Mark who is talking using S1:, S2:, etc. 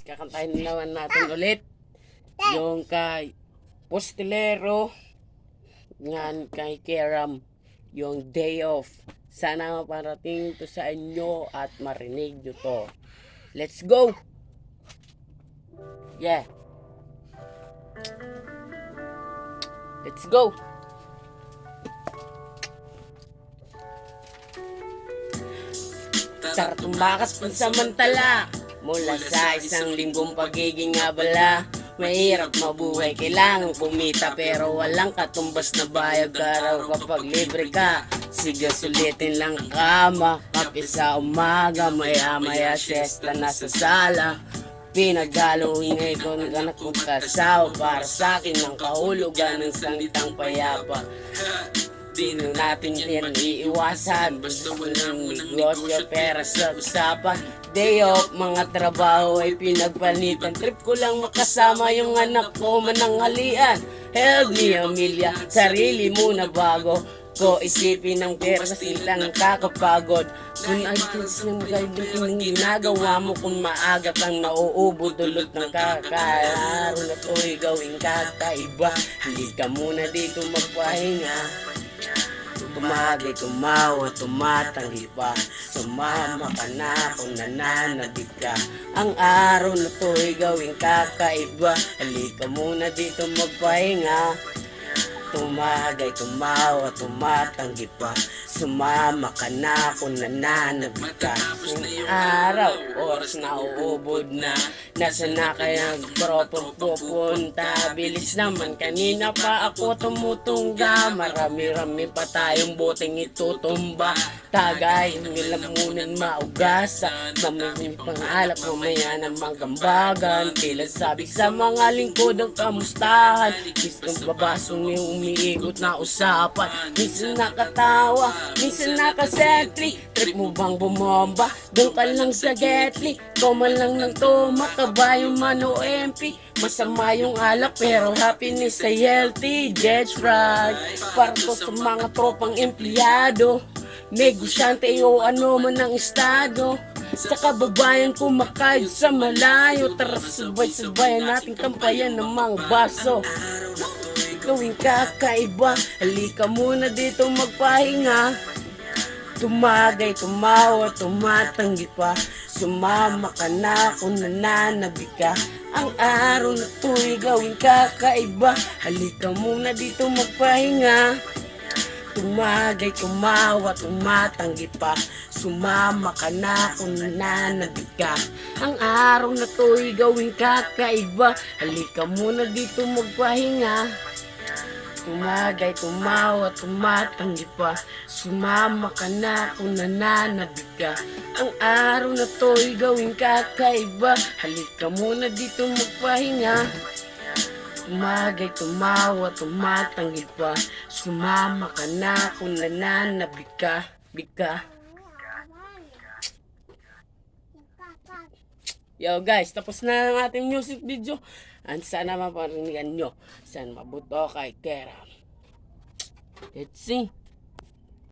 S1: kakantahin naman natin ulit yung kay Postilero ngan kay Keram, yung Day Off. Sana maparating to sa inyo at marinig nyo to. Let's go! Yeah! Let's go! Tara tumakas pansamantala mula sa isang linggong pagiging abala. Mahirap mabuhay, kailangan kumita, pero walang katumbas na bayag araw kapag libre ka. Sige sulitin lang kama, kape sa umaga, maya siesta na sa sala. Pinagalo ingay ko ng anak kong kasawa, para sa akin ang kahulugan ng salitang payapa. Di na natin yan iiwasan, basta walang negosyo, pera sa usapan. Day off, mga trabaho ay pinagpalitan. Trip ko lang makasama yung anak ko mananghalian. Help me Amelia, sarili muna bago ko isipin ng pera kasi lang kakapagod. Kung ay yung gagawin ng ginagawa mo, kung maaga kang nauubo dulot ng kakaalaro na to'y gawing kakaiba. Hindi ka muna dito magpahinga, tumagay, tumawa, tumatanggi pa. Sumama ka na kung nananabig ka. Ang araw na to'y gawing kakaiba. Halika muna dito magpahinga, tumagay, tumawa, tumatanggi pa. Sumama ka na kung nananabig ka. Yung araw, oras na uubod na. Nasa na kaya propong pupunta? Bilis naman, kanina pa ako tumutungga. Marami-rami pa tayong boteng itutumba. Tagay, nilamunan maugasan. Mamimim pangalak, mamaya ng manggambagan. Tila sabi sa mga lingkod ang kamustahan. Isang babasong ni umiikot na usapan. Minsan nakatawa, minsan nakasentry. Trip mo bang bumomba? Doon ka lang sa Getly. Toma lang ng toma, kabayong mano MP. Masama yung alak pero happiness ay healthy. That's right, para to sa mga tropang empleyado, negosyante o ano man ang estado. Sa kababayan kumakain sa malayo, tara sabay-sabayan natin kampayan ng mga baso. Gawing kakaiba, halika muna dito magpahinga, tumagay, tumawa, tumatanggi pa. Sumama ka na kung nananabig ka. Ang araw na to'y gawing kakaiba. Halika muna dito magpahinga, tumagay, tumawa, tumatanggi pa. Sumama ka na kung nananabig ka. Ang araw na to'y gawing kakaiba. Halika muna dito magpahinga, tumagay, tumawa, tumatanggi pa. Sumama ka na kung nananabig ka. Ang araw na to'y gawing kakaiba. Halika muna dito magpahinga, tumagay, tumawa, tumatanggi pa. Sumama ka na kung nananabig ka. Yo guys, tapos na ang ating music video. And sana maparinig nyo. Sana mabuto kay Keram. Let's see.